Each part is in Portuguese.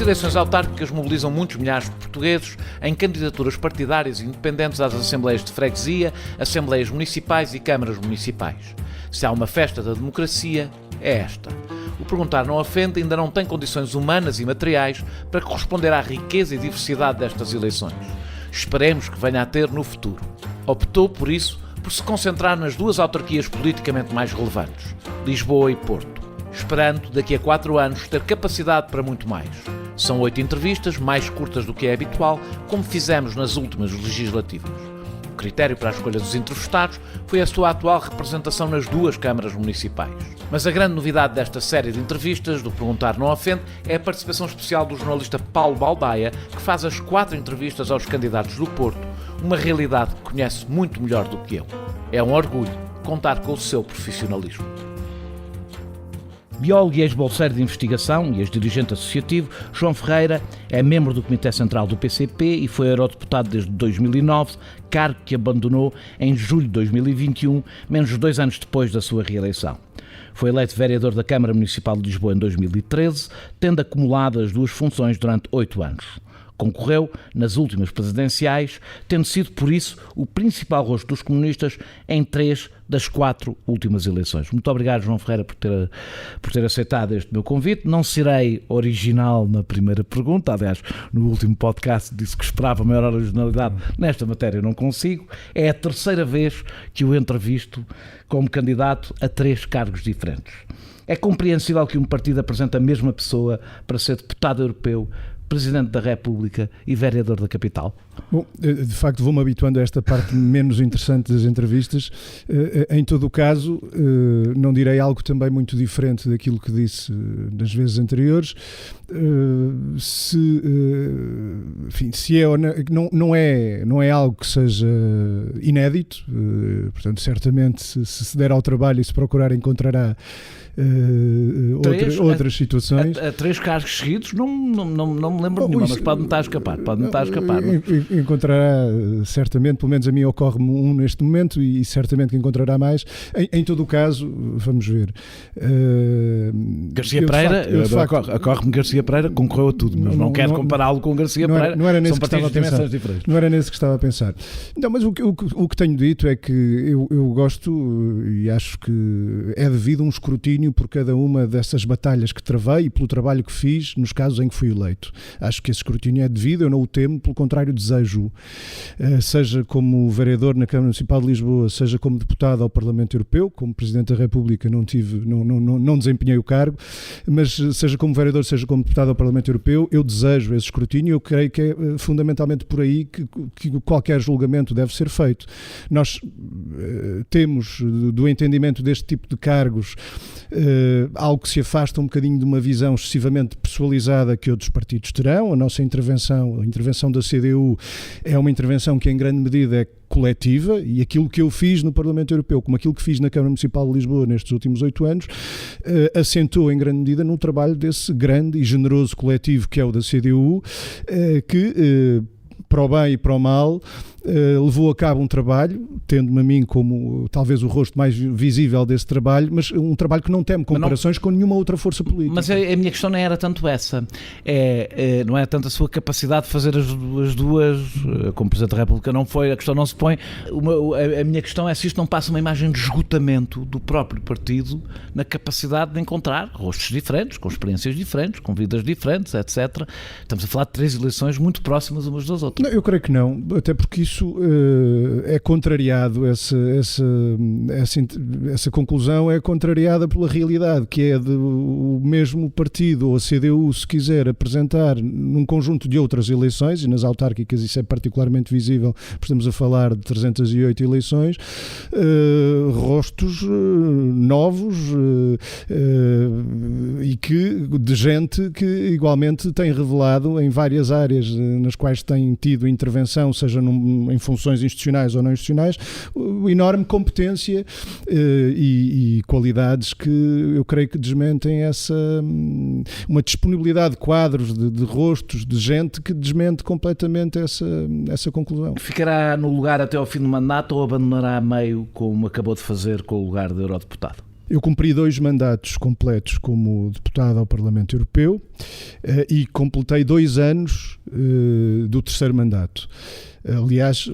eleições autárquicas mobilizam muitos milhares de portugueses em candidaturas partidárias e independentes às assembleias de freguesia, assembleias municipais e câmaras municipais. Se há uma festa da democracia, é esta. O Perguntar Não Ofende ainda não tem condições humanas e materiais para corresponder à riqueza e diversidade destas eleições. Esperemos que venha a ter no futuro. Optou, por isso, por se concentrar nas duas autarquias politicamente mais relevantes, Lisboa e Porto, esperando, daqui a 4 anos, ter capacidade para muito mais. São 8 entrevistas, mais curtas do que é habitual, como fizemos nas últimas legislativas. O critério para a escolha dos entrevistados foi a sua atual representação nas 2 câmaras municipais. Mas a grande novidade desta série de entrevistas, do Perguntar Não Ofende, é a participação especial do jornalista Paulo Baldaia, que faz as 4 entrevistas aos candidatos do Porto, uma realidade que conhece muito melhor do que eu. É um orgulho contar com o seu profissionalismo. Biólogo e ex-bolseiro de investigação e ex-dirigente associativo, João Ferreira é membro do Comitê Central do PCP e foi eurodeputado desde 2009, cargo que abandonou em julho de 2021, menos de 2 anos depois da sua reeleição. Foi eleito vereador da Câmara Municipal de Lisboa em 2013, tendo acumulado as 2 funções durante 8 anos. Concorreu nas últimas presidenciais, tendo sido, por isso, o principal rosto dos comunistas em 3 das 4 últimas eleições. Muito obrigado, João Ferreira, por ter aceitado este meu convite. Não serei original na primeira pergunta, aliás, no último podcast disse que esperava maior originalidade, nesta matéria eu não consigo. É a 3ª vez que o entrevisto como candidato a 3 cargos diferentes. É compreensível que um partido apresente a mesma pessoa para ser deputado europeu, Presidente da República e vereador da capital? Bom, de facto vou-me habituando a esta parte menos interessante das entrevistas. Em todo o caso, não direi algo também muito diferente daquilo que disse nas vezes anteriores. Não é algo que seja inédito, portanto certamente se der ao trabalho e se procurar encontrará outras situações. A 3 cargos seguidos não me lembro nenhuma, mas pode-me estar a escapar. Encontrará certamente, pelo menos a mim ocorre-me um neste momento e certamente que encontrará mais. Em todo o caso, vamos ver. Garcia Pereira, ocorre-me Garcia Pereira, concorreu a tudo, mas não quero compará-lo com Garcia Pereira. Não era nesse que estava a pensar. Não era nesse que estava a pensar. Não, mas o que tenho dito é que eu gosto e acho que é devido um escrutínio por cada uma dessas batalhas que travei e pelo trabalho que fiz nos casos em que fui eleito. Acho que esse escrutínio é devido, eu não o temo, pelo contrário desejo, seja como vereador na Câmara Municipal de Lisboa, seja como deputado ao Parlamento Europeu, como Presidente da República não desempenhei o cargo, mas seja como vereador, seja como deputado ao Parlamento Europeu, eu desejo esse escrutínio, eu creio que é fundamentalmente por aí que qualquer julgamento deve ser feito. Nós temos do entendimento deste tipo de cargos algo que se afasta um bocadinho de uma visão excessivamente pessoalizada que outros partidos terão. A nossa intervenção, a intervenção da CDU é uma intervenção que em grande medida é coletiva e aquilo que eu fiz no Parlamento Europeu, como aquilo que fiz na Câmara Municipal de Lisboa nestes últimos 8 anos, assentou em grande medida num trabalho desse grande e generoso coletivo que é o da CDU, que para o bem e para o mal, levou a cabo um trabalho, tendo-me a mim como talvez o rosto mais visível desse trabalho, mas um trabalho que não teme comparações com nenhuma outra força política. Mas a minha questão não era tanto essa, não é tanto a sua capacidade de fazer as duas, como Presidente da República não foi, a questão não se põe, a minha questão é se isto não passa uma imagem de esgotamento do próprio partido na capacidade de encontrar rostos diferentes, com experiências diferentes, com vidas diferentes, etc. Estamos a falar de 3 eleições muito próximas umas das outras. Não, eu creio que não, até porque isso é contrariado, essa conclusão é contrariada pela realidade, que é o mesmo partido, ou a CDU, se quiser apresentar num conjunto de outras eleições, e nas autárquicas isso é particularmente visível, porque estamos a falar de 308 eleições, rostos novos e de gente que igualmente tem revelado em várias áreas nas quais tem tido intervenção, seja em funções institucionais ou não institucionais, enorme competência e qualidades que eu creio que desmentem uma disponibilidade de quadros, de rostos, de gente que desmente completamente essa conclusão. Ficará no lugar até ao fim do mandato ou abandonará a meio, como acabou de fazer com o lugar de eurodeputado? Eu cumpri 2 mandatos completos como deputado ao Parlamento Europeu e completei 2 anos do terceiro mandato. Aliás,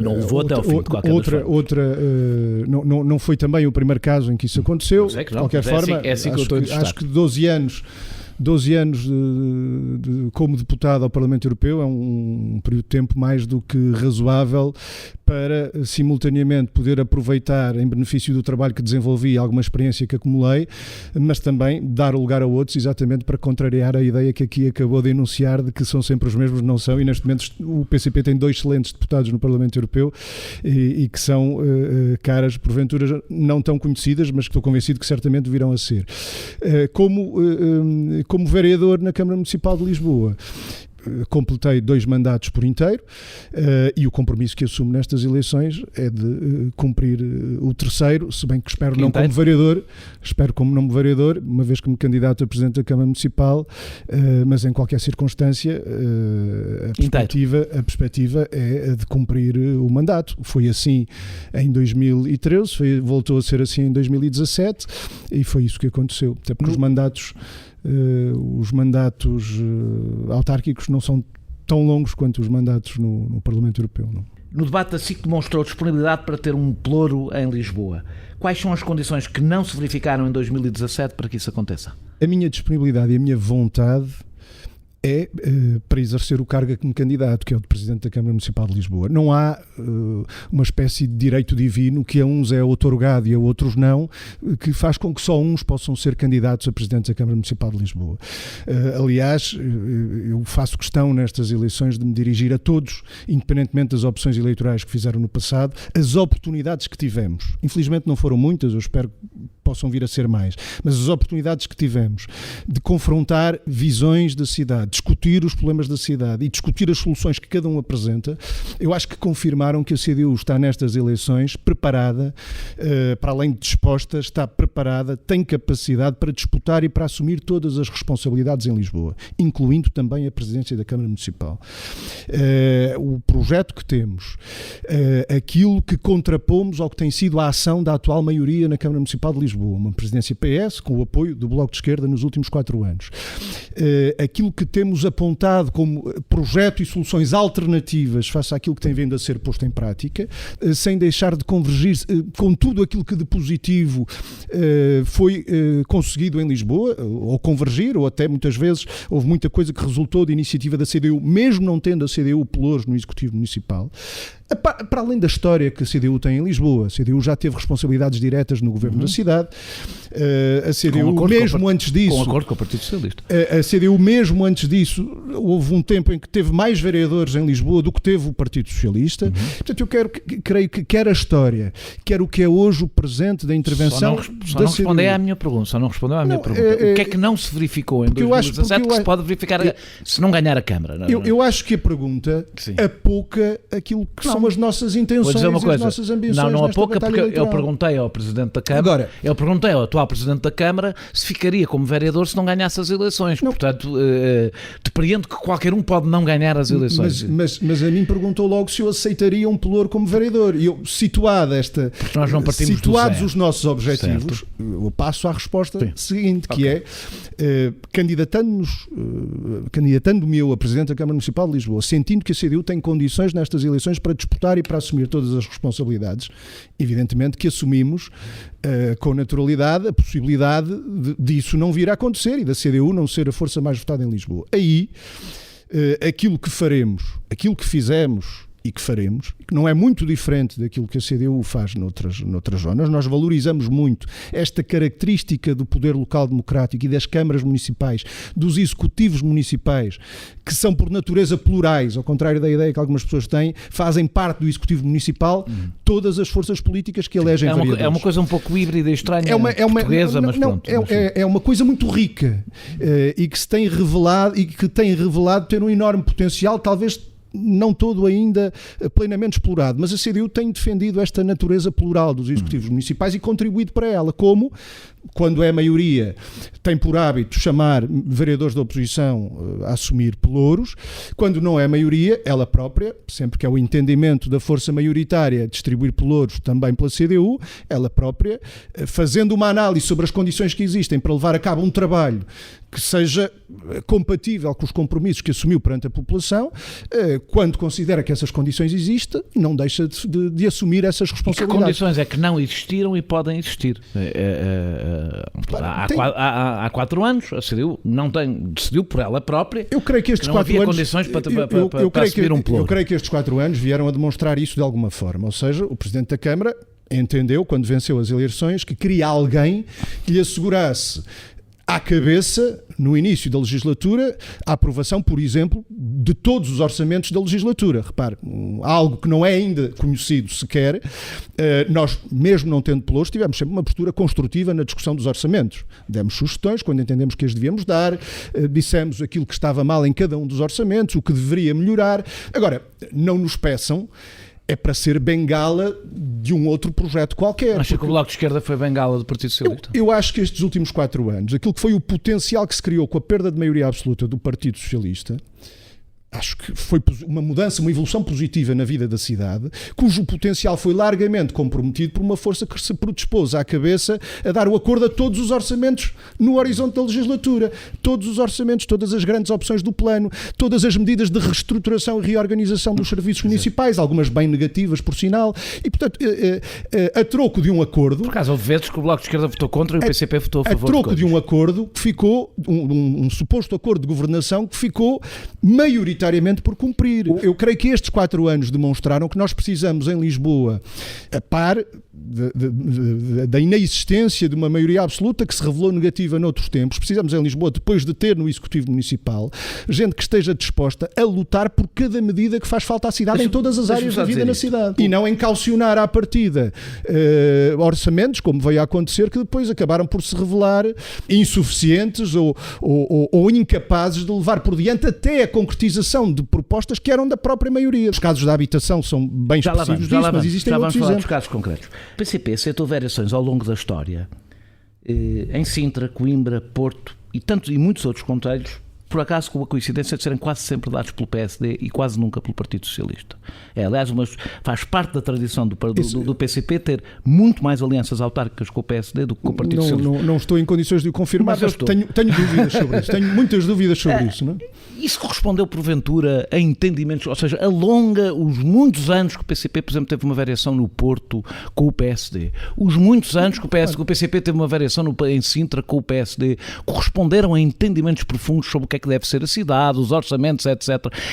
não levou até ao fim de qualquer não foi também o primeiro caso em que isso aconteceu. De qualquer forma, é assim que eu estou a acho que 12 anos como deputado ao Parlamento Europeu é um período de tempo mais do que razoável para simultaneamente poder aproveitar em benefício do trabalho que desenvolvi e alguma experiência que acumulei, mas também dar lugar a outros exatamente para contrariar a ideia que aqui acabou de enunciar de que são sempre os mesmos, não são, e neste momento o PCP tem 2 excelentes deputados no Parlamento Europeu e que são caras porventura não tão conhecidas, mas que estou convencido que certamente virão a ser. Como vereador na Câmara Municipal de Lisboa, completei 2 mandatos por inteiro e o compromisso que assumo nestas eleições é de cumprir o terceiro, se bem que espero não como vereador, uma vez que me candidato a Presidente da Câmara Municipal, mas em qualquer circunstância a perspectiva é a de cumprir o mandato. Foi assim em 2013, voltou a ser assim em 2017 e foi isso que aconteceu. Até porque os mandatos autárquicos não são tão longos quanto os mandatos no Parlamento Europeu. Não? No debate, a SIC demonstrou disponibilidade para ter um pelouro em Lisboa. Quais são as condições que não se verificaram em 2017 para que isso aconteça? A minha disponibilidade e a minha vontade é para exercer o cargo a que me candidato, que é o de Presidente da Câmara Municipal de Lisboa. Não há uma espécie de direito divino que a uns é outorgado e a outros não, que faz com que só uns possam ser candidatos a Presidente da Câmara Municipal de Lisboa. Aliás, eu faço questão nestas eleições de me dirigir a todos, independentemente das opções eleitorais que fizeram no passado, as oportunidades que tivemos. Infelizmente não foram muitas, eu espero que possam vir a ser mais, mas as oportunidades que tivemos de confrontar visões da cidade, discutir os problemas da cidade e discutir as soluções que cada um apresenta, eu acho que confirmaram que a CDU está nestas eleições preparada, para além de disposta, está preparada, tem capacidade para disputar e para assumir todas as responsabilidades em Lisboa, incluindo também a presidência da Câmara Municipal. O projeto que temos, aquilo que contrapomos ao que tem sido a ação da atual maioria na Câmara Municipal de Lisboa, uma presidência PS com o apoio do Bloco de Esquerda nos últimos 4 anos. Aquilo que temos apontado como projeto e soluções alternativas face àquilo que tem vindo a ser posto em prática, sem deixar de convergir com tudo aquilo que de positivo foi conseguido em Lisboa, ou convergir, ou até muitas vezes houve muita coisa que resultou de iniciativa da CDU, mesmo não tendo a CDU pelouros no Executivo Municipal. Para além da história que a CDU tem em Lisboa, a CDU já teve responsabilidades diretas no governo da cidade, a CDU mesmo antes disso... Com acordo com o Partido Socialista. A CDU mesmo antes disso, houve um tempo em que teve mais vereadores em Lisboa do que teve o Partido Socialista. Portanto, eu creio que quer a história, quer o que é hoje o presente da intervenção Só não respondeu à minha pergunta. O que é que não se verificou em 2017 que se pode verificar se não ganhar a Câmara? Eu acho que a pergunta apoca aquilo que são as nossas intenções e as nossas ambições. Não apoca, porque eu perguntei ao Presidente da Câmara, eu perguntei ao atual Presidente da Câmara se ficaria como vereador se não ganhasse as eleições. Não. Portanto, depreendo que qualquer um pode não ganhar as eleições. Mas a mim perguntou logo se eu aceitaria um pelouro como vereador. E eu, situados os nossos objetivos, eu passo à resposta seguinte, que é candidatando-me eu a Presidente da Câmara Municipal de Lisboa, sentindo que a CDU tem condições nestas eleições para disputar e para assumir todas as responsabilidades, evidentemente que assumimos com naturalidade a possibilidade disso não vir a acontecer e da CDU não ser a força mais votada em Lisboa. Aí, aquilo que faremos, aquilo que fizemos e que faremos, que não é muito diferente daquilo que a CDU faz noutras zonas. Nós valorizamos muito esta característica do poder local democrático e das câmaras municipais, dos executivos municipais, que são por natureza plurais, ao contrário da ideia que algumas pessoas têm, fazem parte do executivo municipal todas as forças políticas que elegem vereadores. É uma coisa um pouco híbrida e estranha portuguesa, mas pronto. É uma coisa muito rica e que se tem revelado ter um enorme potencial, talvez não todo ainda plenamente explorado, mas a CDU tem defendido esta natureza plural dos executivos municipais e contribuído para ela, como quando é maioria, tem por hábito chamar vereadores da oposição a assumir pelouros. Quando não é maioria, ela própria, sempre que é o entendimento da força maioritária distribuir pelouros também pela CDU, ela própria, fazendo uma análise sobre as condições que existem para levar a cabo um trabalho que seja compatível com os compromissos que assumiu perante a população, quando considera que essas condições existem, não deixa de assumir essas responsabilidades. E que condições é que não existiram e podem existir? Há 4 anos a CDU decidiu por ela própria. Eu creio que estes não 4 havia anos, condições para assumir um plano. Eu creio que estes 4 anos vieram a demonstrar isso de alguma forma. Ou seja, o Presidente da Câmara entendeu, quando venceu as eleições, que queria alguém que lhe assegurasse à cabeça, no início da legislatura, a aprovação, por exemplo, de todos os orçamentos da legislatura. Repare, algo que não é ainda conhecido sequer, nós, mesmo não tendo pelouros, tivemos sempre uma postura construtiva na discussão dos orçamentos. Demos sugestões quando entendemos que as devíamos dar, dissemos aquilo que estava mal em cada um dos orçamentos, o que deveria melhorar. Agora, não nos peçam é para ser bengala de um outro projeto qualquer. Acha que o Bloco de Esquerda foi bengala do Partido Socialista? Eu acho que estes últimos 4 anos, aquilo que foi o potencial que se criou com a perda de maioria absoluta do Partido Socialista, acho que foi uma mudança, uma evolução positiva na vida da cidade, cujo potencial foi largamente comprometido por uma força que se predispôs à cabeça a dar o acordo a todos os orçamentos no horizonte da legislatura. Todos os orçamentos, todas as grandes opções do plano, todas as medidas de reestruturação e reorganização dos serviços municipais, algumas bem negativas, por sinal, e, portanto, a troco de um acordo... Por acaso, houve vezes que o Bloco de Esquerda votou contra e o PCP votou a favor. A troco de um acordo que ficou, um suposto acordo de governação que ficou maioritariamente por cumprir. Eu creio que estes 4 anos demonstraram que nós precisamos em Lisboa, a par da inexistência de uma maioria absoluta que se revelou negativa noutros tempos, precisamos em Lisboa, depois de ter no Executivo Municipal, gente que esteja disposta a lutar por cada medida que faz falta à cidade em todas as áreas da vida na cidade. E não encalcionar à partida orçamentos, como veio a acontecer, que depois acabaram por se revelar insuficientes ou incapazes de levar por diante até a concretização de propostas que eram da própria maioria. Os casos da habitação são bem expressivos disso, mas existem outros exemplos. Dos casos concretos. O PCP aceitou variações ao longo da história em Sintra, Coimbra, Porto e muitos outros concelhos, por acaso com a coincidência de serem quase sempre dados pelo PSD e quase nunca pelo Partido Socialista. Aliás, faz parte da tradição do PCP ter muito mais alianças autárquicas com o PSD do que com o Partido Socialista. Não estou em condições de o confirmar, mas tenho dúvidas sobre isso. Tenho muitas dúvidas sobre isso. Não é? Isso correspondeu, porventura, a entendimentos, ou seja, alonga os muitos anos que o PCP, por exemplo, teve uma variação no Porto com o PSD. Os muitos anos que o PCP teve uma variação em Sintra com o PSD corresponderam a entendimentos profundos sobre o que é que deve ser a cidade, os orçamentos, etc.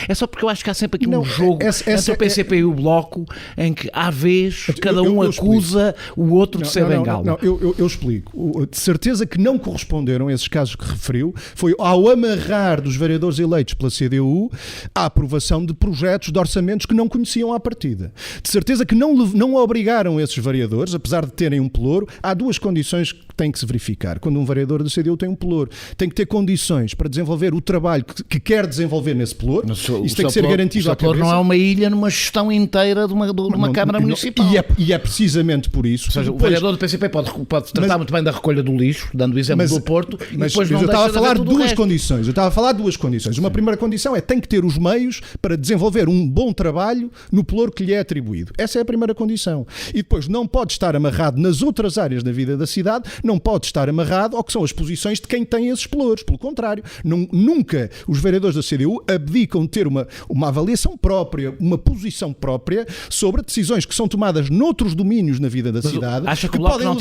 É só porque eu acho que há sempre aqui um jogo entre o PCP e o Bloco em que, à vez, cada um acusa o outro de ser bengala. Eu explico. De certeza que não corresponderam a esses casos que referiu, foi ao amarrar dos vereadores eleitos pela CDU a aprovação de projetos de orçamentos que não conheciam à partida. De certeza que não obrigaram esses vereadores, apesar de terem um pelouro. Há 2 condições que têm que se verificar. Quando um vereador da CDU tem um pelouro, tem que ter condições para desenvolver o trabalho que quer desenvolver nesse pelouro. Isso tem que ser garantido à cabeça. Não é uma ilha numa gestão inteira de uma Câmara Municipal. E é precisamente por isso. Ou seja, o vereador do PCP pode tratar muito bem da recolha do lixo, dando o exemplo do Porto, e depois não eu estava deixa a falar de duas condições. Eu estava a falar 2 condições. Uma primeira condição é tem que ter os meios para desenvolver um bom trabalho no pelouro que lhe é atribuído. Essa é a primeira condição. E depois não pode estar amarrado nas outras áreas da vida da cidade, não pode estar amarrado ao que são as posições de quem tem esses pelouros. Pelo contrário, nunca os vereadores da CDU abdicam de ter uma avaliação própria, uma posição própria sobre decisões que são tomadas noutros domínios na vida da cidade. Acho que o Bloco não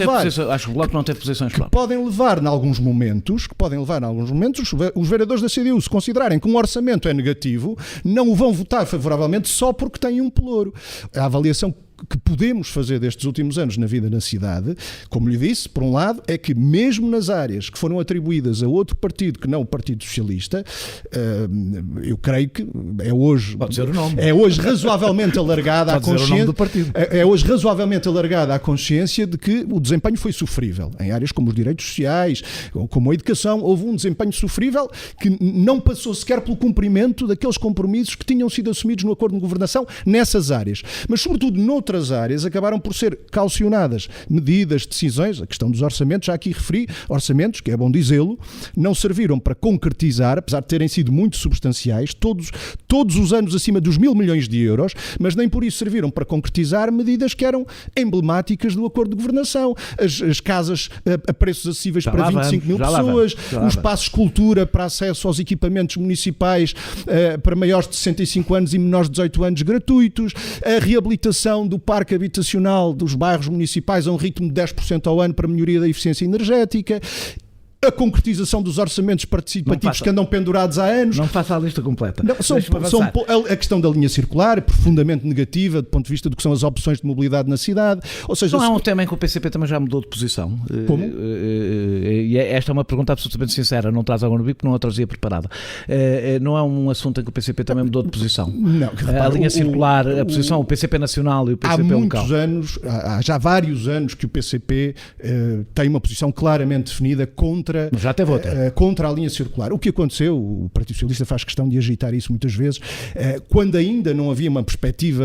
teve posições próprias. Podem levar, em alguns momentos, os vereadores da CDU, se considerarem que um orçamento é negativo, não o vão votar favoravelmente só porque têm um pelouro. A avaliação que podemos fazer destes últimos anos na vida na cidade, como lhe disse, por um lado, é que mesmo nas áreas que foram atribuídas a outro partido que não o Partido Socialista, eu creio que é hoje, pode dizer o nome. É hoje razoavelmente alargada a consciência do partido. É hoje razoavelmente alargada a consciência de que o desempenho foi sofrível. Em áreas como os direitos sociais, como a educação, houve um desempenho sofrível que não passou sequer pelo cumprimento daqueles compromissos que tinham sido assumidos no acordo de governação nessas áreas. Mas, sobretudo, noutras áreas, acabaram por ser calcionadas medidas, decisões, a questão dos orçamentos, já aqui referi, orçamentos, que é bom dizê-lo, não serviram para concretizar, apesar de terem sido muito substanciais, todos os anos acima dos 1.000 milhões de euros, mas nem por isso serviram para concretizar medidas que eram emblemáticas do acordo de governação. As casas a preços acessíveis para 25 mil pessoas, os passos cultura para acesso aos equipamentos municipais para maiores de 65 anos e menores de 18 anos gratuitos, a reabilitação do parque habitacional dos bairros municipais a um ritmo de 10% ao ano para melhoria da eficiência energética, a concretização dos orçamentos participativos que andam pendurados há anos. Não faça a lista completa. Não, a questão da linha circular, profundamente negativa do ponto de vista do que são as opções de mobilidade na cidade. Ou seja, não é um tema em que o PCP também já mudou de posição. Como? E esta é uma pergunta absolutamente sincera, não traz agora no bico, não a trazia preparada. Não é um assunto em que o PCP também mudou de posição. Não, repara, a linha circular, a posição, o PCP nacional e o PCP local. Há já vários anos que o PCP tem uma posição claramente definida contra a linha circular. O que aconteceu, o Partido Socialista faz questão de agitar isso muitas vezes, quando ainda não havia uma perspectiva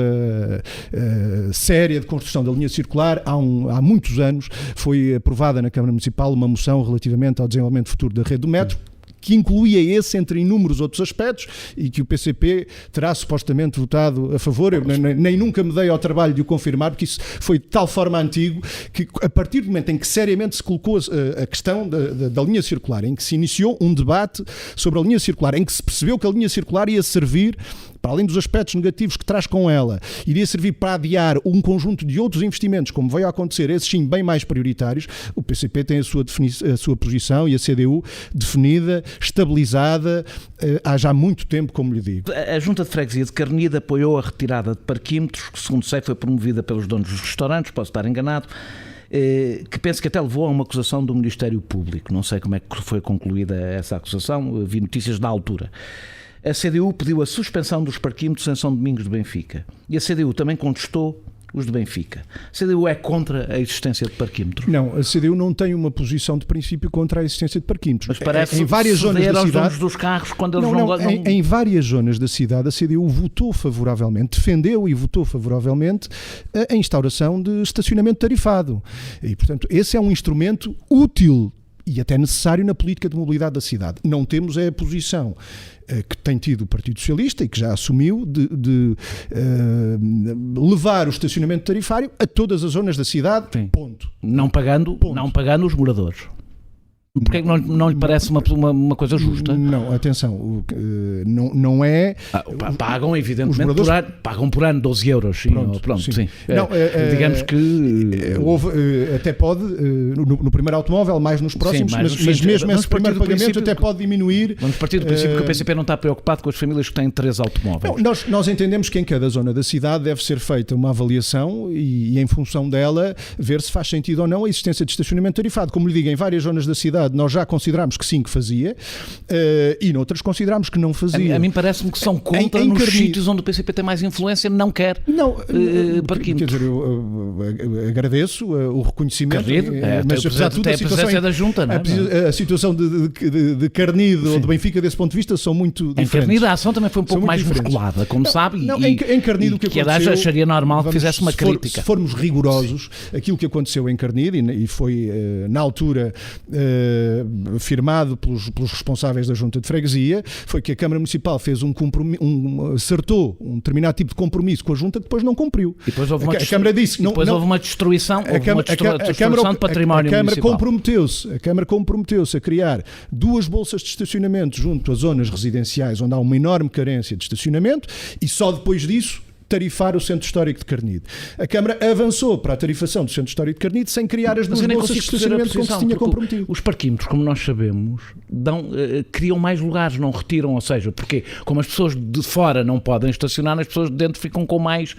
séria de construção da linha circular, há muitos anos foi aprovada na Câmara Municipal uma moção relativamente ao desenvolvimento futuro da rede do metro, que incluía esse entre inúmeros outros aspectos e que o PCP terá supostamente votado a favor. Eu nem nunca me dei ao trabalho de o confirmar, porque isso foi de tal forma antigo que a partir do momento em que seriamente se colocou a questão da linha circular, em que se iniciou um debate sobre a linha circular, em que se percebeu que a linha circular ia servir, para além dos aspectos negativos que traz com ela, iria servir para adiar um conjunto de outros investimentos, como veio a acontecer, esses sim bem mais prioritários, o PCP tem a sua posição e a CDU definida, estabilizada, há já muito tempo, como lhe digo. A Junta de Freguesia de Carnide apoiou a retirada de parquímetros, que segundo sei foi promovida pelos donos dos restaurantes, posso estar enganado, que penso que até levou a uma acusação do Ministério Público. Não sei como é que foi concluída essa acusação, vi notícias da altura. A CDU pediu a suspensão dos parquímetros em São Domingos de Benfica. E a CDU também contestou os de Benfica. A CDU é contra a existência de parquímetros? Não, a CDU não tem uma posição de princípio contra a existência de parquímetros. Mas parece em várias zonas da cidade, donos dos carros quando eles em várias zonas da cidade a CDU votou favoravelmente, defendeu e votou favoravelmente a instauração de estacionamento tarifado. E, portanto, esse é um instrumento útil e até necessário na política de mobilidade da cidade. Não temos a posição que tem tido o Partido Socialista e que já assumiu de levar o estacionamento tarifário a todas as zonas da cidade, ponto. Não pagando os moradores. Porque é que não lhe parece uma coisa justa? Não, atenção, não é... Pagam, evidentemente, pagam por ano 12 euros. Sim, pronto, sim. Não, digamos que... Houve, até pode, no primeiro automóvel, mais nos próximos, sim, mas mesmo esse primeiro pagamento até pode diminuir. Vamos partir do princípio que o PCP não está preocupado com as famílias que têm 3 automóveis. Não, nós entendemos que em cada zona da cidade deve ser feita uma avaliação e em função dela, ver se faz sentido ou não a existência de estacionamento tarifado. Como lhe digo, em várias zonas da cidade nós já considerámos que sim, que fazia, e noutras considerámos que não fazia. A mim parece-me que são contra nos sítios onde o PCP tem mais influência, não quer parquímetros. Quer dizer, eu agradeço o reconhecimento, mas apesar de tudo, a presença da Junta, não é? A situação de Carnide ou de Benfica desse ponto de vista são muito diferentes. Em Carnide a ação também foi um pouco mais musculada, como sabe, em Carnide o que aconteceu, acharia normal que fizesse uma crítica. Se formos rigorosos, aquilo que aconteceu em Carnide, e foi na altura firmado pelos responsáveis da Junta de Freguesia, foi que a Câmara Municipal fez acertou um determinado tipo de compromisso com a Junta que depois não cumpriu. E depois houve a Câmara disse que houve uma destruição, de património municipal. A Câmara comprometeu-se a criar 2 bolsas de estacionamento junto às zonas residenciais onde há uma enorme carência de estacionamento, e só depois disso tarifar o Centro Histórico de Carnide. A Câmara avançou para a tarifação do Centro Histórico de Carnide sem criar as duas bolsas de estacionamento como se tinha comprometido. Os parquímetros, como nós sabemos, criam mais lugares, não retiram, ou seja, porque como as pessoas de fora não podem estacionar, as pessoas de dentro ficam com mais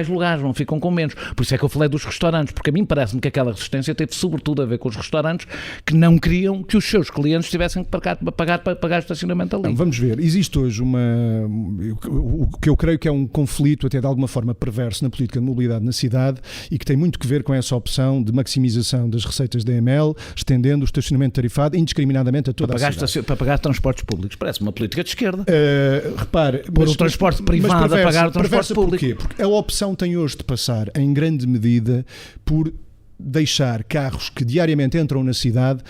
lugares, não ficam com menos. Por isso é que eu falei dos restaurantes, porque a mim parece-me que aquela resistência teve sobretudo a ver com os restaurantes que não queriam que os seus clientes tivessem que pagar estacionamento ali. Não, vamos ver, existe hoje o que eu creio que é um conflito até de alguma forma perverso na política de mobilidade na cidade e que tem muito que ver com essa opção de maximização das receitas da EML, estendendo o estacionamento tarifado indiscriminadamente a toda a cidade. Para pagar transportes públicos, parece uma política de esquerda. Repare, pôr o transporte privado a pagar o transporte público. Porquê? Porque a opção tem hoje de passar em grande medida por deixar carros que diariamente entram na cidade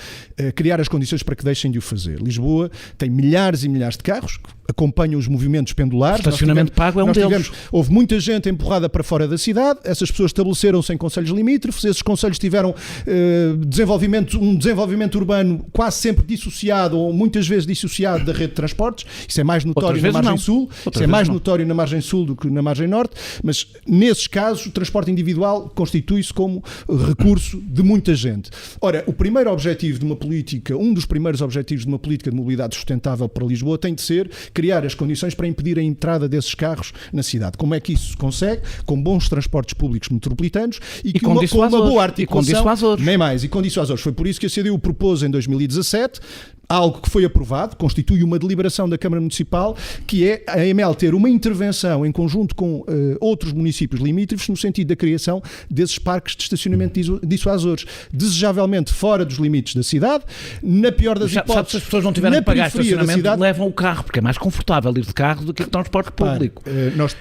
criar as condições para que deixem de o fazer. Lisboa tem milhares e milhares de carros que acompanham os movimentos pendulares. O estacionamento pago é um deles. Houve muita gente empurrada para fora da cidade, essas pessoas estabeleceram-se em concelhos limítrofes, esses concelhos tiveram um desenvolvimento urbano quase sempre dissociado ou muitas vezes dissociado da rede de transportes. Isso é mais notório na margem sul, isso é mais notório na margem sul do que na margem norte, mas nesses casos o transporte individual constitui-se como recurso de muita gente. Ora, o primeiro objetivo de uma política, um dos primeiros objetivos de uma política de mobilidade sustentável para Lisboa tem de ser criar as condições para impedir a entrada desses carros na cidade. Como é que isso se consegue? Com bons transportes públicos metropolitanos e com uma boa articulação. Nem mais, e com dissuasores. Foi por isso que a CDU propôs em 2017 algo que foi aprovado, constitui uma deliberação da Câmara Municipal, que é a EML ter uma intervenção em conjunto com outros municípios limítrofes no sentido da criação desses parques de estacionamento dissuasores, desejavelmente fora dos limites da cidade, na pior das hipóteses. Se as pessoas não tiverem que pagar estacionamento, levam o carro, porque é mais confortável ir de carro do que de transporte público.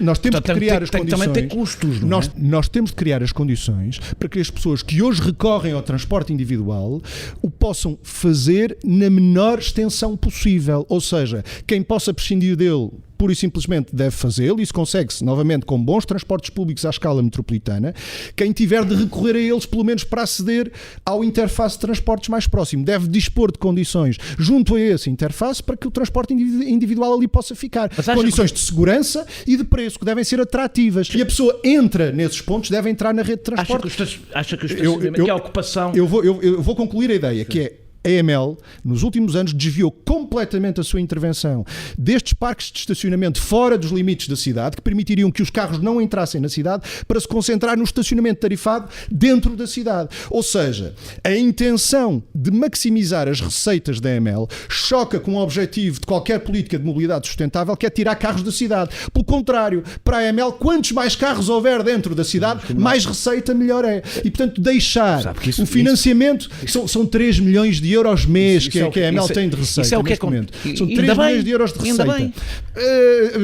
Nós temos de criar as condições. Também tem custos, não é? Nós temos de criar as condições para que as pessoas que hoje recorrem ao transporte individual o possam fazer na menor extensão possível, ou seja, quem possa prescindir dele pura e simplesmente deve fazê-lo. Isso consegue-se novamente com bons transportes públicos à escala metropolitana. Quem tiver de recorrer a eles, pelo menos para aceder ao interface de transportes mais próximo, deve dispor de condições junto a esse interface para que o transporte individual ali possa ficar. Condições de segurança e de preço que devem ser atrativas. E a pessoa entra nesses pontos, deve entrar na rede de transporte. Acha que o estacionamento, que a ocupação... Eu vou concluir a ideia, que é a EML, nos últimos anos, desviou completamente a sua intervenção destes parques de estacionamento fora dos limites da cidade, que permitiriam que os carros não entrassem na cidade, para se concentrar no estacionamento tarifado dentro da cidade. Ou seja, a intenção de maximizar as receitas da EML choca com o objetivo de qualquer política de mobilidade sustentável, que é tirar carros da cidade. Pelo contrário, para a EML, quantos mais carros houver dentro da cidade, mais receita melhor é. E, portanto, deixar o financiamento... São 3 milhões de euros mês que a EML tem de receita. Isso é o que é momento. São 3 milhões de euros de receita. Ainda bem.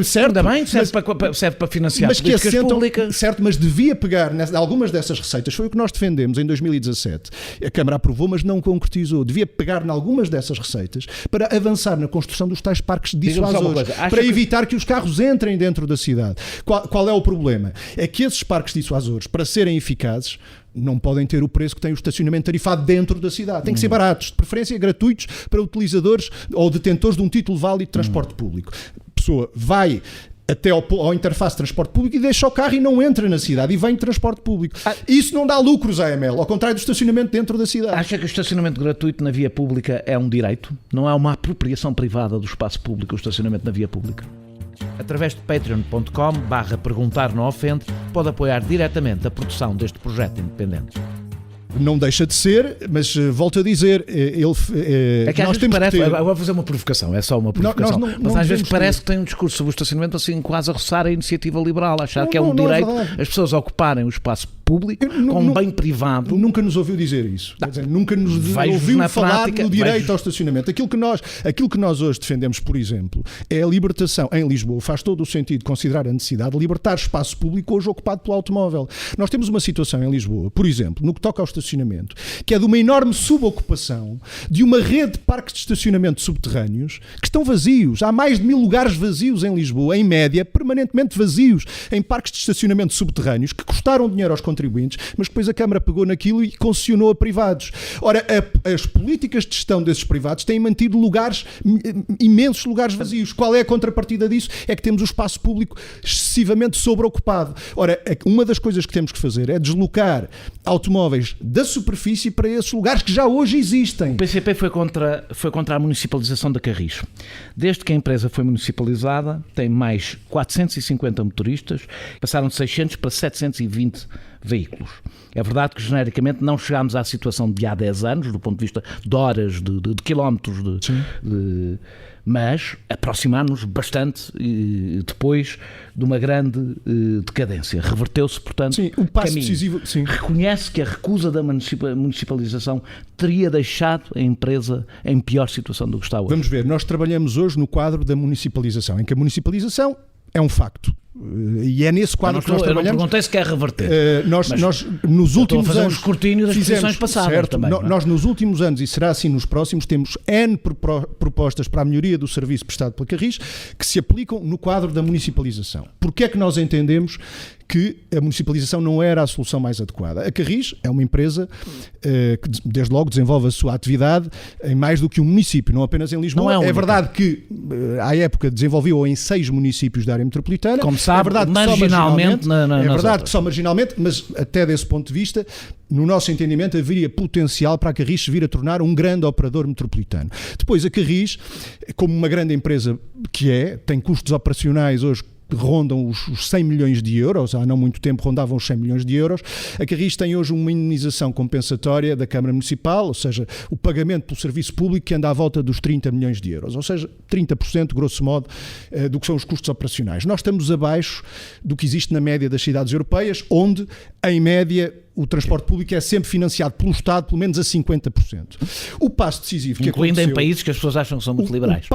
Certo, ainda bem, serve para financiar políticas públicas. Certo, mas devia pegar algumas dessas receitas. Foi o que nós defendemos em 2017. A Câmara aprovou, mas não concretizou. Devia pegar em algumas dessas receitas para avançar na construção dos tais parques dissuasores, para evitar que os carros entrem dentro da cidade. Qual é o problema? É que esses parques dissuasores, para serem eficazes, não podem ter o preço que tem o estacionamento tarifado dentro da cidade. Tem que ser baratos, de preferência gratuitos para utilizadores ou detentores de um título válido de transporte público. A pessoa vai até ao interface de transporte público e deixa o carro e não entra na cidade e vem de transporte público. Isso não dá lucros à EML, ao contrário do estacionamento dentro da cidade. Acha que o estacionamento gratuito na via pública é um direito? Não é uma apropriação privada do espaço público, o estacionamento na via pública? Através de patreon.com/perguntar não ofende, pode apoiar diretamente a produção deste projeto independente. Não deixa de ser, mas volto a dizer, é que às vezes parece, vou fazer uma provocação, é só uma provocação, mas às vezes parece que tem um discurso sobre o estacionamento assim quase a roçar a iniciativa liberal, achar que é um direito as pessoas ocuparem o espaço público com um bem privado. Nunca nos ouviu dizer isso. Quer dizer, nunca nos ouviu falar do direito ao estacionamento. Aquilo que nós hoje defendemos, por exemplo, é a libertação. Em Lisboa faz todo o sentido considerar a necessidade de libertar espaço público hoje ocupado pelo automóvel. Nós temos uma situação em Lisboa, por exemplo, no que toca ao estacionamento, que é de uma enorme subocupação de uma rede de parques de estacionamento subterrâneos que estão vazios. Há mais de 1000 lugares vazios em Lisboa, em média, permanentemente vazios, em parques de estacionamento subterrâneos que custaram dinheiro aos contribuintes contribuintes, mas depois a Câmara pegou naquilo e concessionou a privados. Ora, as políticas de gestão desses privados têm mantido imensos lugares vazios. Qual é a contrapartida disso? É que temos o espaço público excessivamente sobreocupado. Ora, uma das coisas que temos que fazer é deslocar automóveis da superfície para esses lugares que já hoje existem. O PCP foi contra a municipalização da Carris. Desde que a empresa foi municipalizada, tem mais 450 motoristas, passaram de 600 para 720 veículos. É verdade que genericamente não chegámos à situação de há 10 anos, do ponto de vista de horas, de quilómetros, mas aproximar-nos bastante depois de uma grande decadência. Reverteu-se, portanto, sim, o passo caminho. decisivo. Sim. Reconhece que a recusa da municipalização teria deixado a empresa em pior situação do que está hoje. Vamos ver, nós trabalhamos hoje no quadro da municipalização, em que a municipalização é um facto. E é nesse quadro que nós trabalhamos. Eu não perguntei se quer reverter. Nós nos últimos anos um escrutínio das posições passadas. Certo, também, nós nos últimos anos, e será assim nos próximos, temos N propostas para a melhoria do serviço prestado pela Carris que se aplicam no quadro da municipalização. Porque é que nós entendemos que a municipalização não era a solução mais adequada? A Carris é uma empresa que desde logo desenvolve a sua atividade em mais do que um município, não apenas em Lisboa. Não é verdade que à época desenvolveu em 6 municípios da área metropolitana. Como sabe, é verdade marginalmente. É verdade que só marginalmente, mas até desse ponto de vista, no nosso entendimento, haveria potencial para a Carris se vir a tornar um grande operador metropolitano. Depois, a Carris, como uma grande empresa que tem custos operacionais hoje que rondam os 100 milhões de euros, há não muito tempo rondavam os 100 milhões de euros, a Carris tem hoje uma indenização compensatória da Câmara Municipal, ou seja, o pagamento pelo serviço público que anda à volta dos 30 milhões de euros, ou seja, 30%, grosso modo, do que são os custos operacionais. Nós estamos abaixo do que existe na média das cidades europeias, onde, em média, o transporte público é sempre financiado pelo Estado, pelo menos a 50%. O passo decisivo que incluindo aconteceu... em países que as pessoas acham que são muito liberais.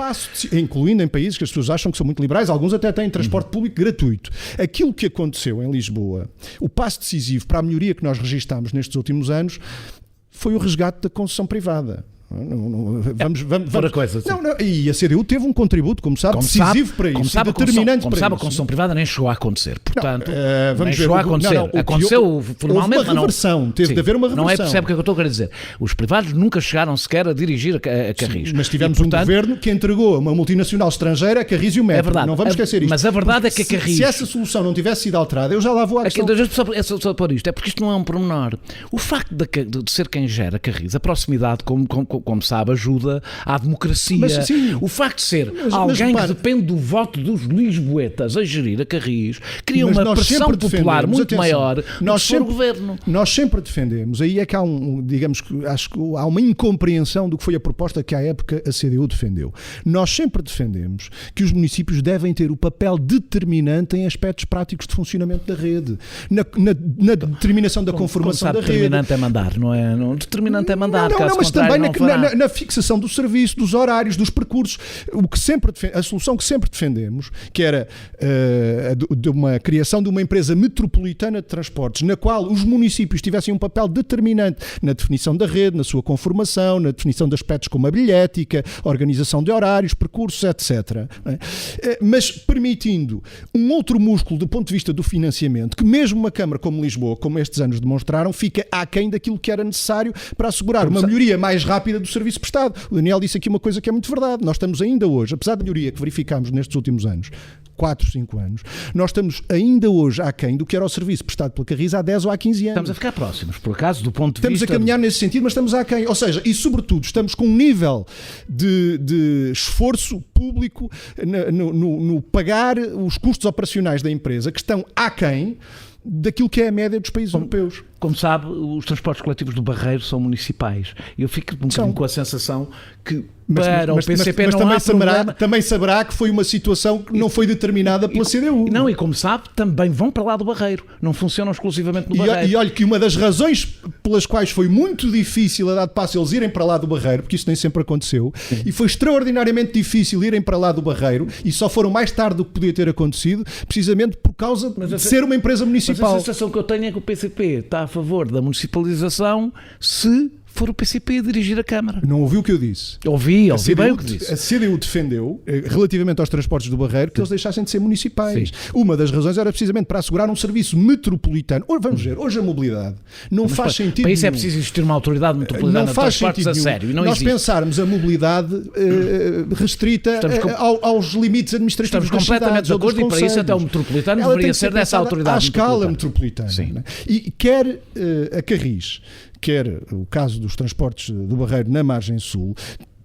Incluindo em países que as pessoas acham que são muito liberais, alguns até têm transporte público gratuito. Aquilo que aconteceu em Lisboa, o passo decisivo para a melhoria que nós registámos nestes últimos anos, foi o resgate da concessão privada. Por a coisa, sim. E a CDU teve um contributo, como sabe, decisivo para isso, determinante para isso. Como sabe, a concessão privada nem chegou a acontecer. Portanto, vamos chegou a acontecer. Aconteceu formalmente, houve uma reversão, teve de haver uma reversão. Não é, percebe o que eu estou a querer dizer. Os privados nunca chegaram sequer a dirigir a Carris. Sim, mas tivemos um governo que entregou a uma multinacional estrangeira a Carris e o Metro. É verdade. Não vamos esquecer isto. Mas a verdade é que a Carris... Se essa solução não tivesse sido alterada, eu já lá vou à questão. Só por isto, é porque isto não é um pormenor. O facto de ser quem gera a Carris, a proximidade, como sabe, ajuda à democracia. Mas, sim, o facto de ser alguém que depende do voto dos lisboetas a gerir a Carris cria uma pressão popular muito maior do que o governo. Nós sempre defendemos, aí é que há acho que há uma incompreensão do que foi a proposta que à época a CDU defendeu. Nós sempre defendemos que os municípios devem ter o papel determinante em aspectos práticos de funcionamento da rede, na determinação da conformação da rede. Determinante é mandar, não é? Determinante é mandar, mas também na fixação do serviço, dos horários, dos percursos. A solução que sempre defendemos, que era de uma criação de uma empresa metropolitana de transportes, na qual os municípios tivessem um papel determinante na definição da rede, na sua conformação, na definição de aspectos como a bilhética, a organização de horários, percursos, etc. Mas permitindo um outro músculo do ponto de vista do financiamento, que mesmo uma Câmara como Lisboa, como estes anos demonstraram, fica aquém daquilo que era necessário para assegurar uma melhoria mais rápida do serviço prestado. O Daniel disse aqui uma coisa que é muito verdade. Nós estamos ainda hoje, apesar da melhoria que verificámos nestes últimos anos, 4, 5 anos, nós estamos ainda hoje aquém do que era o serviço prestado pela Carris há 10 ou há 15 anos. Estamos a ficar próximos, por acaso, do ponto de vista... Estamos a caminhar nesse sentido, mas estamos aquém. Ou seja, e sobretudo, estamos com um nível de esforço público no pagar os custos operacionais da empresa que estão aquém daquilo que é a média dos países europeus. Como sabe, os transportes coletivos do Barreiro são municipais. Eu fico um bocadinho com a sensação que para o PCP não há problema. Também saberá que foi uma situação que não foi determinada pela CDU. Não, e como sabe, também vão para lá do Barreiro. Não funcionam exclusivamente no Barreiro. E olha que uma das razões pelas quais foi muito difícil a dado passo eles irem para lá do Barreiro, porque isso nem sempre aconteceu, e foi extraordinariamente difícil irem para lá do Barreiro, e só foram mais tarde do que podia ter acontecido, precisamente por causa de ser uma empresa municipal. Mas a sensação que eu tenho é que o PCP está a favor da municipalização se for o PCP a dirigir a Câmara. Não ouviu o que eu disse. Ouvi bem o que disse. A CDU defendeu, relativamente aos transportes do Barreiro, que eles deixassem de ser municipais. Uma das razões era precisamente para assegurar um serviço metropolitano. Vamos ver, hoje a mobilidade não faz sentido para isso nenhum. É preciso existir uma autoridade metropolitana de transportes a sério. E não nós existe. pensarmos a mobilidade restrita aos limites administrativos. Estamos completamente de acordo, e para isso até o metropolitano deveria ser dessa autoridade à escala metropolitana. Né? E quer a Carris, quer o caso dos transportes do Barreiro na margem sul,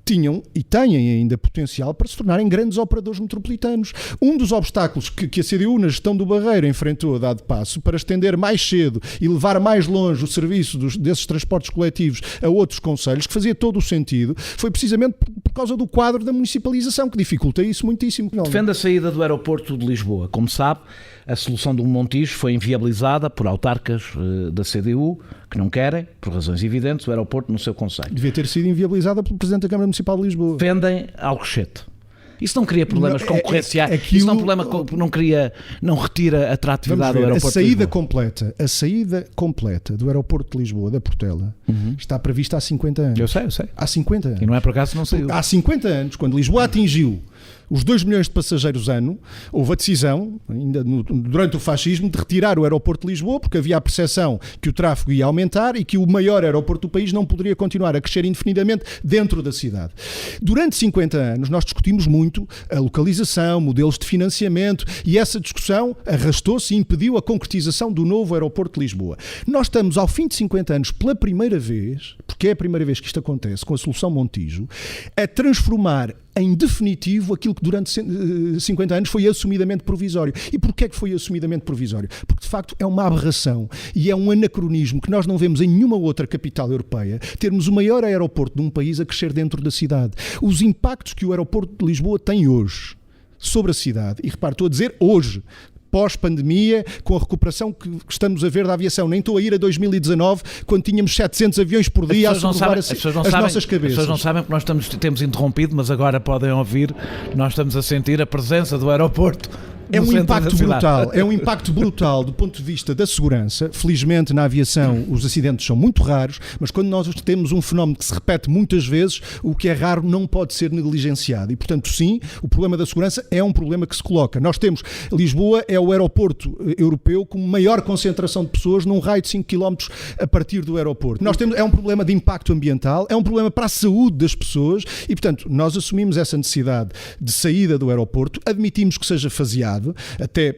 tinham e têm ainda potencial para se tornarem grandes operadores metropolitanos. Um dos obstáculos que a CDU na gestão do Barreiro enfrentou a dado passo para estender mais cedo e levar mais longe o serviço desses transportes coletivos a outros concelhos, que fazia todo o sentido, foi precisamente por causa do quadro da municipalização, que dificulta isso muitíssimo. Defende a saída do aeroporto de Lisboa. Como sabe, a solução do Montijo foi inviabilizada por autarcas da CDU, que não querem, por razões evidentes, o aeroporto no seu concelho. Devia ter sido inviabilizada pelo Presidente da Câmara Municipal de Lisboa. Defendem Alcochete. Isso não cria problemas concorrenciais, aquilo, isso não retira a atratividade do aeroporto a saída completa do aeroporto de Lisboa, da Portela, está prevista há 50 anos. Eu sei. Há 50 anos. E não é por acaso não saiu. Há 50 anos, quando Lisboa atingiu os 2 milhões de passageiros ano, houve a decisão, ainda durante o fascismo, de retirar o aeroporto de Lisboa, porque havia a percepção que o tráfego ia aumentar e que o maior aeroporto do país não poderia continuar a crescer indefinidamente dentro da cidade. Durante 50 anos nós discutimos muito a localização, modelos de financiamento, e essa discussão arrastou-se e impediu a concretização do novo aeroporto de Lisboa. Nós estamos ao fim de 50 anos, pela primeira vez, porque é a primeira vez que isto acontece com a solução Montijo, a transformar em definitivo aquilo que durante 50 anos foi assumidamente provisório. E porquê é que foi assumidamente provisório? Porque de facto é uma aberração e é um anacronismo que nós não vemos em nenhuma outra capital europeia, termos o maior aeroporto de um país a crescer dentro da cidade. Os impactos que o aeroporto de Lisboa tem hoje sobre a cidade, e repare, estou a dizer hoje, pós-pandemia, com a recuperação que estamos a ver da aviação. Nem estou a ir a 2019, quando tínhamos 700 aviões por dia a sobrevoar as nossas cabeças. As pessoas não sabem, porque nós temos interrompido, mas agora podem ouvir, nós estamos a sentir a presença do aeroporto. É um impacto brutal do ponto de vista da segurança. Felizmente na aviação os acidentes são muito raros, mas quando nós temos um fenómeno que se repete muitas vezes, o que é raro não pode ser negligenciado. E portanto sim, o problema da segurança é um problema que se coloca. Nós temos, Lisboa é o aeroporto europeu com maior concentração de pessoas num raio de 5 km a partir do aeroporto. É um problema de impacto ambiental, é um problema para a saúde das pessoas e portanto nós assumimos essa necessidade de saída do aeroporto, admitimos que seja faseado, até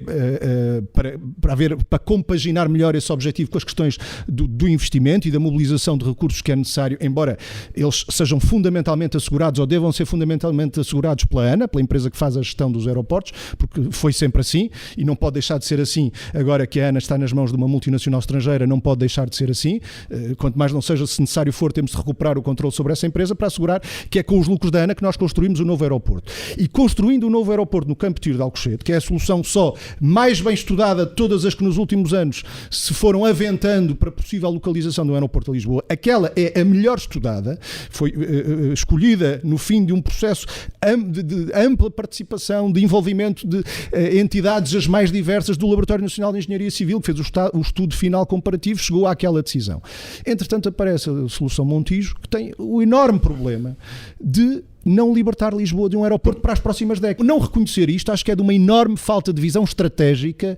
para compaginar melhor esse objetivo com as questões do investimento e da mobilização de recursos que é necessário, embora eles sejam fundamentalmente assegurados ou devam ser fundamentalmente assegurados pela ANA, pela empresa que faz a gestão dos aeroportos, porque foi sempre assim e não pode deixar de ser assim. Agora que a ANA está nas mãos de uma multinacional estrangeira, não pode deixar de ser assim. Quanto mais não seja, se necessário for, temos de recuperar o controle sobre essa empresa para assegurar que é com os lucros da ANA que nós construímos o novo aeroporto. E construindo o novo aeroporto no Campo de Tiro de Alcochete, que é a solução só mais bem estudada de todas as que nos últimos anos se foram aventando para possível localização do aeroporto de Lisboa, aquela é a melhor estudada, foi escolhida no fim de um processo de ampla participação, de envolvimento de entidades as mais diversas do Laboratório Nacional de Engenharia Civil, que fez o estudo final comparativo, chegou àquela decisão. Entretanto aparece a solução Montijo, que tem o enorme problema de não libertar Lisboa de um aeroporto para as próximas décadas. Não reconhecer isto, acho que é de uma enorme falta de visão estratégica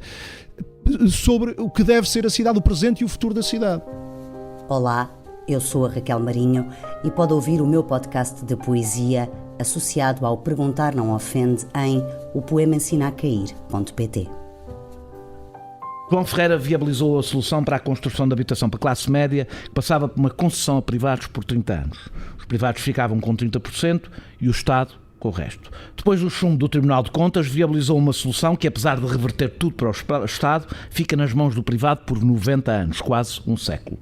sobre o que deve ser a cidade, o presente e o futuro da cidade. Olá, eu sou a Raquel Marinho e pode ouvir o meu podcast de poesia associado ao Perguntar Não Ofende em opoemaensinacair.pt. João Ferreira viabilizou a solução para a construção de habitação para classe média, que passava por uma concessão a privados por 30 anos. Os privados ficavam com 30% e o Estado com o resto. Depois do chumbo do Tribunal de Contas, viabilizou uma solução que, apesar de reverter tudo para o Estado, fica nas mãos do privado por 90 anos, quase um século.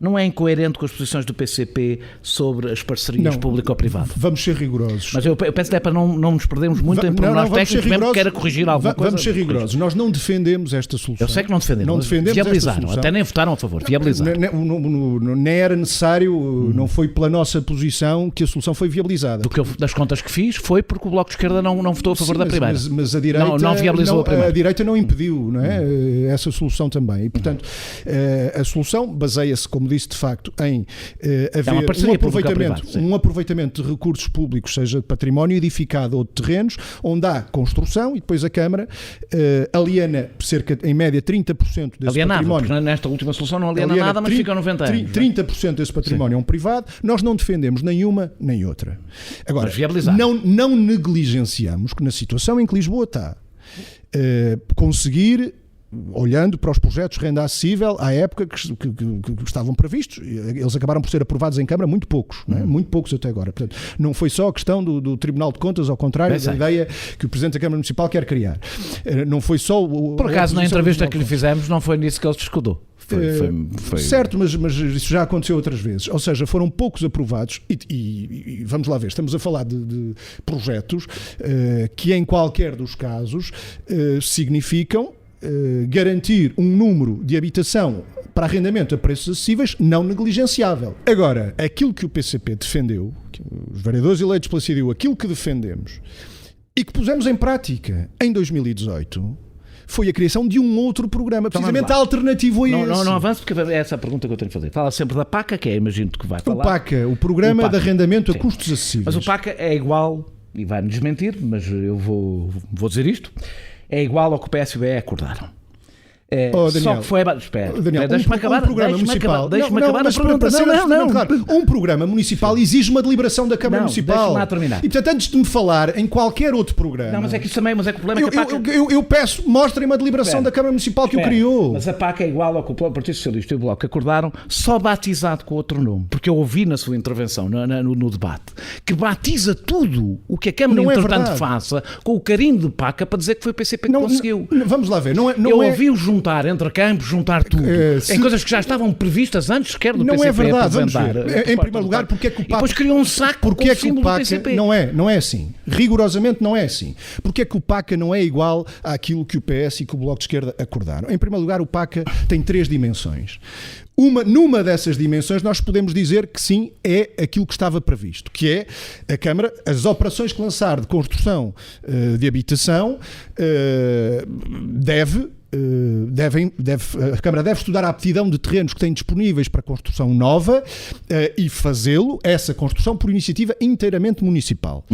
Não é incoerente com as posições do PCP sobre as parcerias público-privado? Vamos ser rigorosos. Mas eu penso que é para não nos perdermos muito em pormenores técnicos, mesmo que queira corrigir alguma coisa. Vamos ser rigorosos. Nós não defendemos esta solução. Eu sei que não defendemos viabilizaram, até nem votaram a favor, viabilizaram. Nem era necessário, não foi pela nossa posição que a solução foi viabilizada. Das contas que fiz foi porque o Bloco de Esquerda não votou a favor da primeira. Mas a direita não viabilizou a primeira. A direita não impediu, não é? Essa solução também. E, portanto, a solução baseia-se, como disse, de facto, em uma haver parceria um aproveitamento de recursos públicos, seja de património edificado ou de terrenos, onde há construção e depois a Câmara aliena cerca, em média, 30% desse património. Porque nesta última solução não aliena nada, mas fica 90 anos. 30% desse património é um privado. Nós não defendemos nenhuma nem outra. Agora, não negligenciamos que na situação em que Lisboa está, conseguir, olhando para os projetos de renda acessível à época que estavam previstos, eles acabaram por ser aprovados em Câmara muito poucos, não é? Muito poucos até agora. Portanto, não foi só a questão do Tribunal de Contas, ao contrário da ideia que o Presidente da Câmara Municipal quer criar. Não foi só por acaso, na entrevista que lhe fizemos, não foi nisso que ele discordou. Foi... Certo, mas isso já aconteceu outras vezes. Ou seja, foram poucos aprovados e vamos lá ver, estamos a falar de projetos que em qualquer dos casos significam garantir um número de habitação para arrendamento a preços acessíveis não negligenciável. Agora, aquilo que o PCP defendeu, que os vereadores eleitos pela CDU, aquilo que defendemos e que pusemos em prática em 2018... foi a criação de um outro programa, precisamente alternativo a esse. Não avanço, porque é essa a pergunta que eu tenho que fazer. Fala sempre da PACA, que imagino que vai falar. O PACA, o Programa de Arrendamento a Custos Acessíveis. Mas o PACA é igual, e vai-me desmentir, mas eu vou dizer isto, é igual ao que o PSB acordaram. Daniel, só que foi... Espera, Daniel, deixa-me acabar. Um programa municipal. Deixa-me acabar a pergunta. Claro, um programa municipal exige uma deliberação da Câmara Municipal. Deixa-me lá terminar. E portanto, antes de me falar em qualquer outro programa... Não, mas é que isso também, mas é que o problema é que a PACA... Eu peço, mostrem uma deliberação da Câmara Municipal que o criou. Mas a PACA é igual ao que o Partido Socialista e o Bloco acordaram, só batizado com outro nome. Porque eu ouvi na sua intervenção, no debate, que batiza tudo o que a Câmara, entretanto, faça, com o carinho de PACA para dizer que foi o PCP que conseguiu. Vamos lá ver. Eu ouvi-o juntar entre campos, juntar tudo. Em coisas que já estavam previstas antes, quer do PCP. Não é verdade, vamos ver. Em primeiro lugar, porque é que o PACA... E depois criou um saco porque é que o PACA não é assim. Rigorosamente não é assim. Porque é que o PACA não é igual àquilo que o PS e que o Bloco de Esquerda acordaram? Em primeiro lugar, o PACA tem 3 dimensões. Numa dessas dimensões nós podemos dizer que sim, é aquilo que estava previsto, que é a Câmara, as operações que lançar de construção de habitação a Câmara deve estudar a aptidão de terrenos que tem disponíveis para construção nova e fazê-lo, essa construção, por iniciativa inteiramente municipal.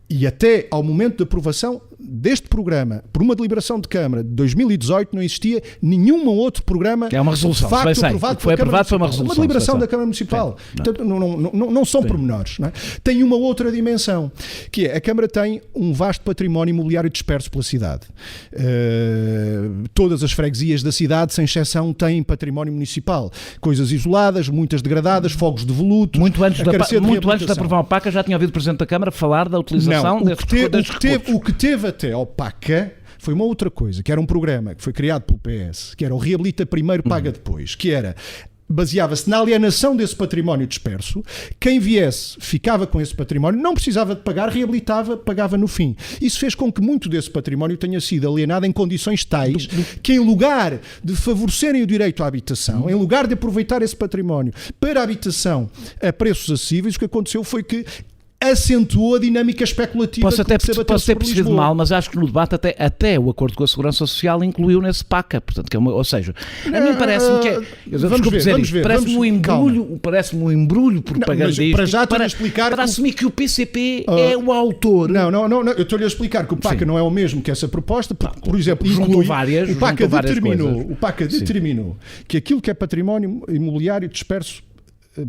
E até ao momento de aprovação deste programa, por uma deliberação de Câmara de 2018, não existia nenhum outro programa que é uma resolução, de facto aprovado foi aprovado, foi uma resolução. Uma deliberação da Câmara Municipal. Portanto, não são pormenores. Não é? Tem uma outra dimensão, que é a Câmara tem um vasto património imobiliário disperso pela cidade. Todas as freguesias da cidade, sem exceção, têm património municipal. Coisas isoladas, muitas degradadas, fogos de volutos. Muito antes de aprovar o PACA, já tinha ouvido o Presidente da Câmara falar da utilização o que teve até ao PACA foi uma outra coisa, que era um programa que foi criado pelo PS, que era o Reabilita Primeiro, Paga Depois, que era... baseava-se na alienação desse património disperso. Quem viesse ficava com esse património, não precisava de pagar, reabilitava, pagava no fim. Isso fez com que muito desse património tenha sido alienado em condições tais que, em lugar de favorecerem o direito à habitação, em lugar de aproveitar esse património para a habitação a preços acessíveis, o que aconteceu foi que acentuou a dinâmica especulativa. Posso ter percebido mal, mas acho que no debate até o acordo com a Segurança Social incluiu nesse PACA, portanto, que é ou seja, a mim parece-me que é, parece-me um embrulho propagandístico para assumir que o PCP é o autor. Não, eu estou-lhe a explicar que o PACA não é o mesmo que essa proposta, porque, por exemplo, o PACA determinou que aquilo que é património imobiliário disperso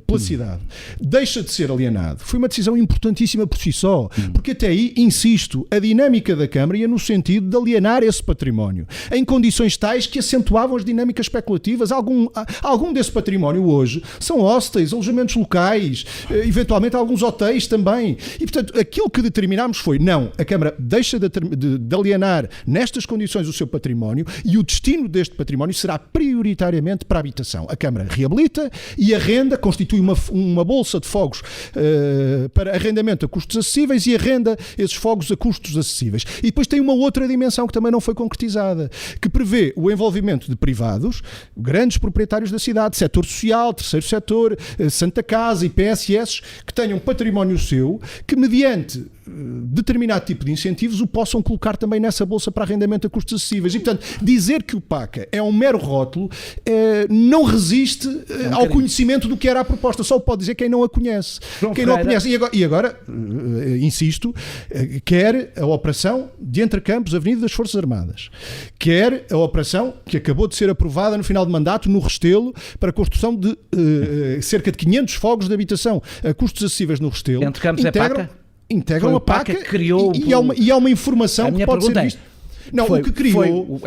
pela cidade, deixa de ser alienado. Foi uma decisão importantíssima por si só, porque até aí, insisto, a dinâmica da Câmara ia no sentido de alienar esse património, em condições tais que acentuavam as dinâmicas especulativas. Algum desse património hoje são hostels, alojamentos locais, eventualmente alguns hotéis também. E, portanto, aquilo que determinámos foi, não, a Câmara deixa de alienar nestas condições o seu património e o destino deste património será prioritariamente para a habitação. A Câmara reabilita e arrenda, constitui uma bolsa de fogos para arrendamento a custos acessíveis e arrenda esses fogos a custos acessíveis. E depois tem uma outra dimensão que também não foi concretizada, que prevê o envolvimento de privados, grandes proprietários da cidade, setor social, terceiro setor, Santa Casa e PSS, que tenham património seu, que mediante determinado tipo de incentivos o possam colocar também nessa bolsa para arrendamento a custos acessíveis. E, portanto, dizer que o PACA é um mero rótulo não resiste ao conhecimento do que era a proposta. Só o pode dizer quem não a conhece. Quem não a conhece. E agora, insisto, quer a operação de Entrecampos, Avenida das Forças Armadas, quer a operação que acabou de ser aprovada no final de mandato no Restelo para a construção de cerca de 500 fogos de habitação a custos acessíveis no Restelo. Entrecampos é PACA? Integram a PACA que criou e há uma informação que pode ser vista. Não, foi, o que criou...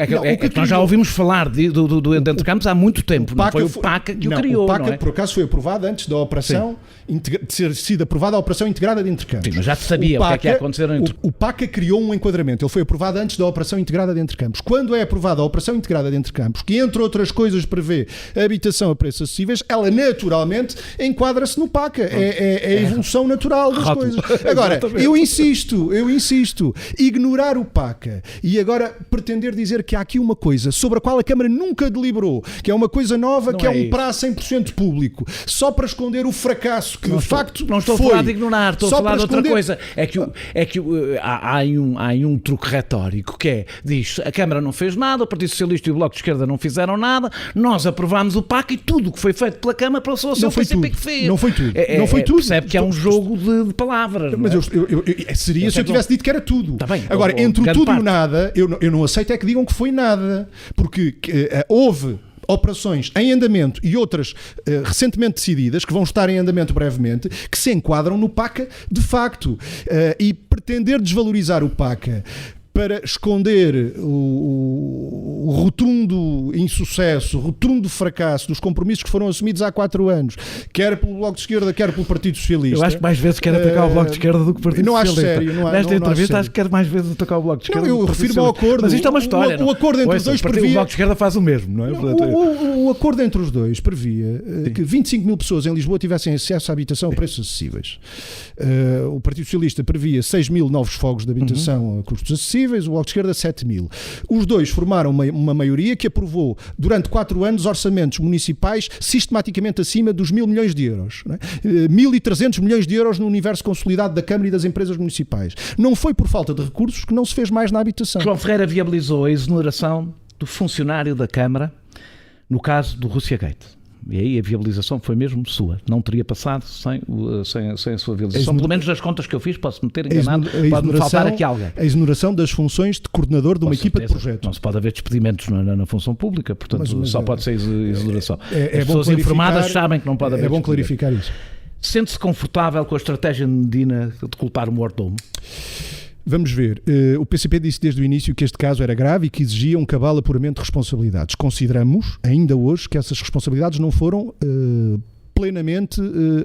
nós já ouvimos falar do Entrecampos há muito tempo. Não foi o PACA que o criou, o PACA, não é? por acaso, foi aprovado antes da operação, de ter sido aprovada a operação integrada de Entrecampos. Sim, mas já se sabia o que ia acontecer. O PACA criou um enquadramento. Ele foi aprovado antes da operação integrada de Entrecampos. Quando é aprovada a operação integrada de Entrecampos, que entre outras coisas prevê a habitação a preços acessíveis, ela naturalmente enquadra-se no PACA. É a evolução natural das coisas. Agora, eu insisto, ignorar o PACA e agora pretender dizer que há aqui uma coisa sobre a qual a Câmara nunca deliberou, que é uma coisa nova, que é um prazo 100% público, só para esconder o fracasso que de facto não estou foi. A falar de ignorar, estou a falar de outra coisa. Há um truque retórico que diz, a Câmara não fez nada, o Partido Socialista e o Bloco de Esquerda não fizeram nada, nós aprovámos o PAC e tudo o que foi feito pela Câmara passou a ser o PCP que fez. Não foi tudo. Não foi tudo. Percebe que é um jogo de palavras. Mas seria se eu tivesse dito que era tudo. Tá bem, agora, entre o tudo e o nada, eu não aceito é que digam que foi nada, porque houve operações em andamento e outras recentemente decididas, que vão estar em andamento brevemente, que se enquadram no PACA de facto. E pretender desvalorizar o PACA para esconder o rotundo insucesso, o rotundo fracasso dos compromissos que foram assumidos há 4 anos, quer pelo Bloco de Esquerda, quer pelo Partido Socialista. Eu acho que mais vezes quer atacar o Bloco de Esquerda do que o Partido Socialista. Não acho sério. Nesta entrevista acho que quer mais vezes atacar o Bloco de Esquerda. Não, eu refiro-me ao acordo. Mas isto é uma história. O acordo entre os dois previa... O Bloco de Esquerda faz o mesmo, não é? O acordo entre os dois previa que 25 mil pessoas em Lisboa tivessem acesso à habitação a preços acessíveis. O Partido Socialista previa 6 mil novos fogos de habitação a custos acessíveis, o Bloco de Esquerda 7 mil. Os dois formaram uma maioria que aprovou durante 4 anos orçamentos municipais sistematicamente acima dos 1.000 milhões de euros. 1.300 milhões de euros no universo consolidado da Câmara e das empresas municipais. Não foi por falta de recursos que não se fez mais na habitação. João Ferreira viabilizou a exoneração do funcionário da Câmara no caso do Rússia Gate. E aí a viabilização foi mesmo sua. Não teria passado sem a sua viabilização. Pelo menos nas contas que eu fiz, posso-me ter enganado, pode-me faltar aqui alguém. A exoneração das funções de coordenador de uma equipa de projeto. Não se pode haver despedimentos na função pública, portanto só pode ser exoneração. As pessoas informadas sabem que não pode haver. É bom clarificar isso. Sente-se confortável com a estratégia de Medina de culpar o mordomo? Vamos ver. O PCP disse desde o início que este caso era grave e que exigia um cabal apuramento de responsabilidades. Consideramos, ainda hoje, que essas responsabilidades não foram plenamente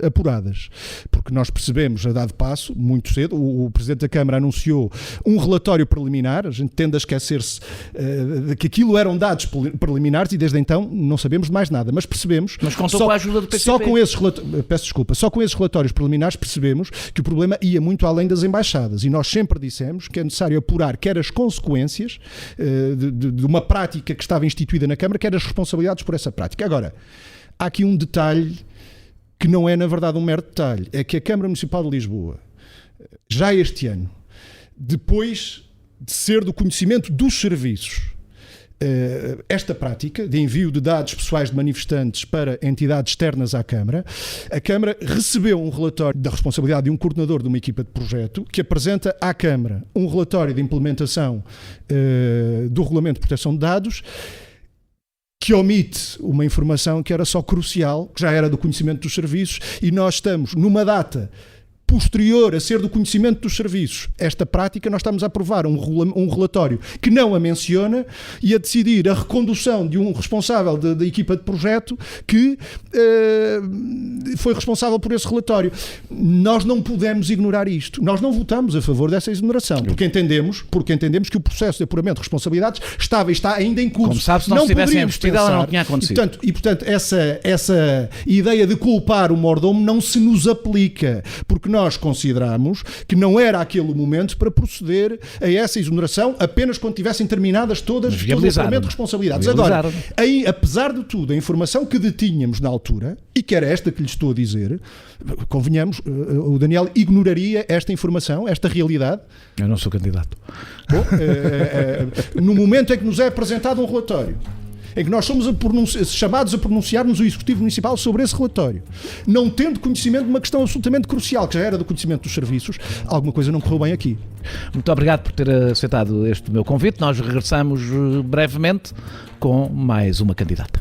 apuradas, porque nós percebemos, a dado passo, muito cedo, o Presidente da Câmara anunciou um relatório preliminar, a gente tende a esquecer-se que aquilo eram dados preliminares e desde então não sabemos mais nada, mas percebemos... Mas contou com a ajuda do PCP. Só com esses relatórios preliminares percebemos que o problema ia muito além das embaixadas e nós sempre dissemos que é necessário apurar quer as consequências de uma prática que estava instituída na Câmara, quer as responsabilidades por essa prática. Agora, há aqui um detalhe que não é, na verdade, um mero detalhe. É que a Câmara Municipal de Lisboa, já este ano, depois de ser do conhecimento dos serviços, esta prática de envio de dados pessoais de manifestantes para entidades externas à Câmara, a Câmara recebeu um relatório da responsabilidade de um coordenador de uma equipa de projeto que apresenta à Câmara um relatório de implementação do Regulamento de Proteção de Dados que omite uma informação que era só crucial, que já era do conhecimento dos serviços, e nós estamos numa data posterior a ser do conhecimento dos serviços. Esta prática, nós estamos a aprovar um relatório que não a menciona e a decidir a recondução de um responsável da equipa de projeto que foi responsável por esse relatório. Nós não podemos ignorar isto. Nós não votamos a favor dessa exoneração, porque entendemos que o processo de apuramento de responsabilidades estava e está ainda em curso. Como sabe, se não tivessem investido, ela não tinha acontecido. E, portanto, essa ideia de culpar o mordomo não se nos aplica, porque nós nós consideramos que não era aquele o momento para proceder a essa exoneração apenas quando tivessem terminadas todas o pagamento de responsabilidades. Agora, aí, apesar de tudo, a informação que detínhamos na altura, e que era esta que lhe estou a dizer, convenhamos, o Daniel ignoraria esta informação, esta realidade? Eu não sou candidato. Bom, no momento em que nos é apresentado um relatório, em que nós somos chamados a pronunciar-nos o Executivo Municipal sobre esse relatório, não tendo conhecimento de uma questão absolutamente crucial, que já era do conhecimento dos serviços, alguma coisa não correu bem aqui. Muito obrigado por ter aceitado este meu convite. Nós regressamos brevemente com mais uma candidata.